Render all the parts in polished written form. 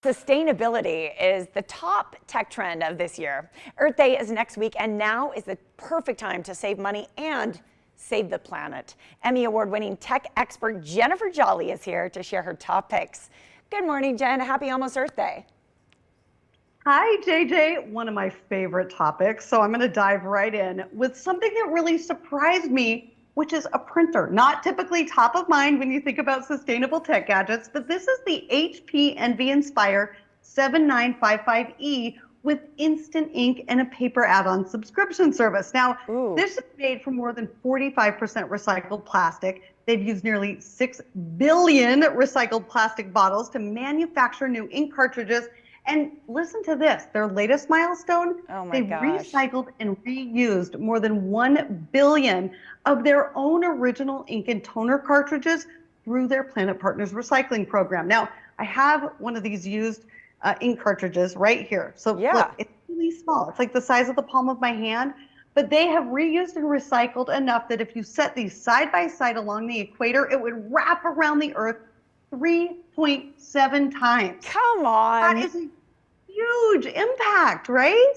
Sustainability is the top tech trend of this year. Earth Day is next week, and now is the perfect time to save money and save the planet. Emmy Award-winning tech expert Jennifer Jolly is here to share her top picks. Good morning, Jen. Happy almost Earth Day. Hi, JJ. One of my favorite topics. So I'm going to dive right in with something that really surprised me, which is a printer. Not typically top of mind when you think about sustainable tech gadgets, but this is the HP Envy Inspire 7955E with instant ink and a paper add-on subscription service. Now, this is made from more than 45% recycled plastic. They've used nearly 6 billion recycled plastic bottles to manufacture new ink cartridges. And listen to this, their latest milestone, they've recycled and reused more than 1 billion of their own original ink and toner cartridges through their Planet Partners recycling program. Now, I have one of these used ink cartridges right here. So look, it's really small. It's like the size of the palm of my hand, but they have reused and recycled enough that if you set these side by side along the equator, it would wrap around the Earth 3.7 times. Come on. That is a huge impact, right?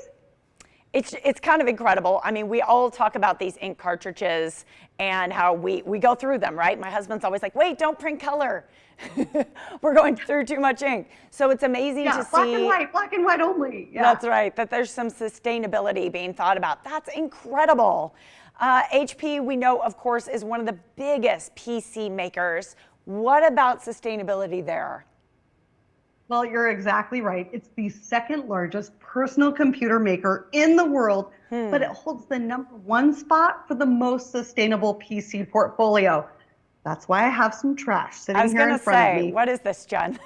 It's kind of incredible. I mean, we all talk about these ink cartridges and how we go through them, right? My husband's always like, wait, don't print color. We're going through too much ink. So it's amazing to see. Black and white only. Yeah. That's right, that there's some sustainability being thought about. That's incredible. HP, we know, of course, is one of the biggest PC makers. What about sustainability there? Well, you're exactly right. It's the second largest personal computer maker in the world, but it holds the #1 spot for the most sustainable PC portfolio. That's why I have some trash sitting here in front of me. What is this, Jen?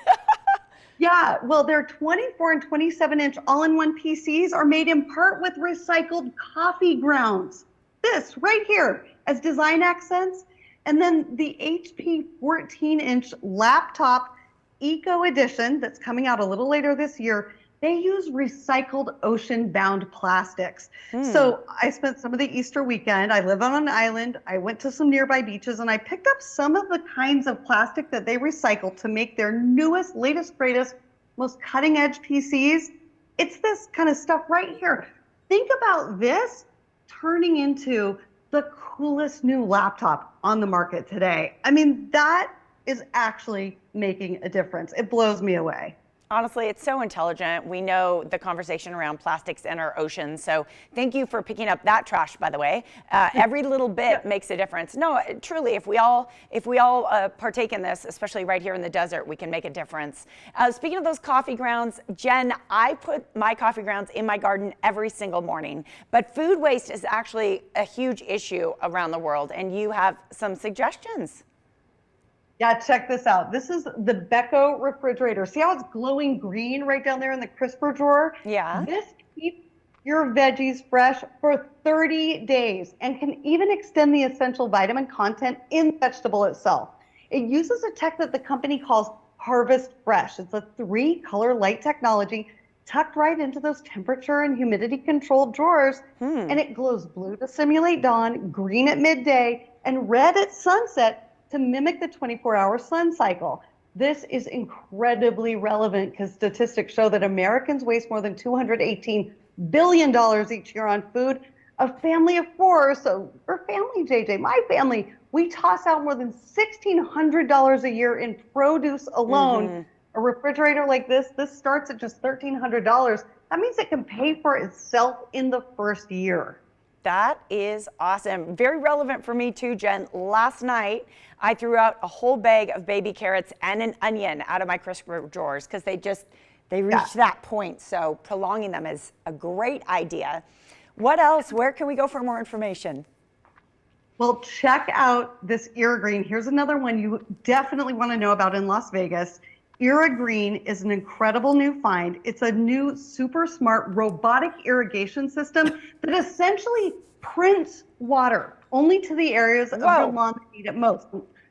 Yeah, well, their 24 and 27-inch all-in-one PCs are made in part with recycled coffee grounds. This right here as design accents. And then the HP 14-inch laptop Eco Edition that's coming out a little later this year, they use recycled ocean-bound plastics. So I spent some of the Easter weekend, I live on an island, I went to some nearby beaches, and I picked up some of the kinds of plastic that they recycle to make their newest, latest, greatest, most cutting-edge PCs. It's this kind of stuff right here. Think about this turning into the coolest new laptop on the market today. I mean, that is actually making a difference. It blows me away. Honestly, it's so intelligent. We know the conversation around plastics in our oceans. So thank you for picking up that trash, by the way. Every little bit makes a difference. No, truly, if we all partake in this, especially right here in the desert, we can make a difference. Speaking of those coffee grounds, Jen, I put my coffee grounds in my garden every single morning. But food waste is actually a huge issue around the world, and you have some suggestions. Yeah, check this out. This is the Beko refrigerator. See how it's glowing green right down there in the crisper drawer? Yeah. This keeps your veggies fresh for 30 days and can even extend the essential vitamin content in the vegetable itself. It uses a tech that the company calls Harvest Fresh. It's a 3-color light technology tucked right into those temperature and humidity controlled drawers. And it glows blue to simulate dawn, green at midday, and red at sunset to mimic the 24-hour sun cycle. This is incredibly relevant because statistics show that Americans waste more than $218 billion each year on food. A family of 4, so our family, JJ, my family, we toss out more than $1,600 a year in produce alone. A refrigerator like this starts at just $1,300. That means it can pay for itself in the first year. That is awesome. Very relevant for me too, Jen. Last night, I threw out a whole bag of baby carrots and an onion out of my crisper drawers because they reached that point. So prolonging them is a great idea. What else? Where can we go for more information? Well, check out this EcoGreen. Here's another one you definitely want to know about in Las Vegas. EcoGreen is an incredible new find. It's a new super smart robotic irrigation system that essentially prints water only to the areas of your lawn that need it most.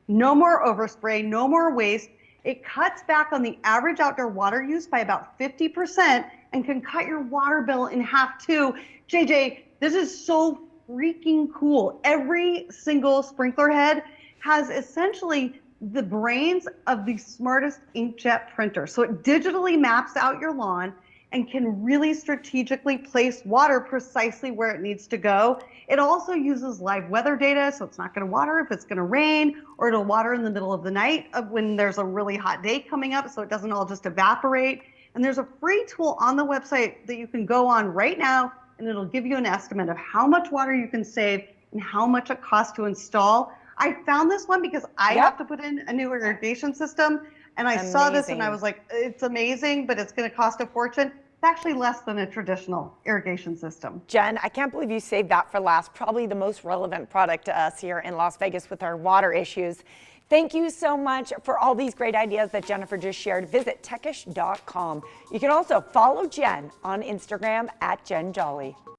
No more overspray, no more waste. It cuts back on the average outdoor water use by about 50% and can cut your water bill in half too. JJ, this is so freaking cool. Every single sprinkler head has essentially the brains of the smartest inkjet printer. So it digitally maps out your lawn and can really strategically place water precisely where it needs to go. It also uses live weather data, so it's not going to water if it's going to rain, or it'll water in the middle of the night when there's a really hot day coming up, so it doesn't all just evaporate. And there's a free tool on the website that you can go on right now, and it'll give you an estimate of how much water you can save and how much it costs to install. I found this one because I have to put in a new irrigation system, and I saw this and I was like, it's amazing, but it's going to cost a fortune. It's actually less than a traditional irrigation system. Jen, I can't believe you saved that for last. Probably the most relevant product to us here in Las Vegas with our water issues. Thank you so much for all these great ideas that Jennifer just shared. Visit techish.com. You can also follow Jen on Instagram @JenJolly.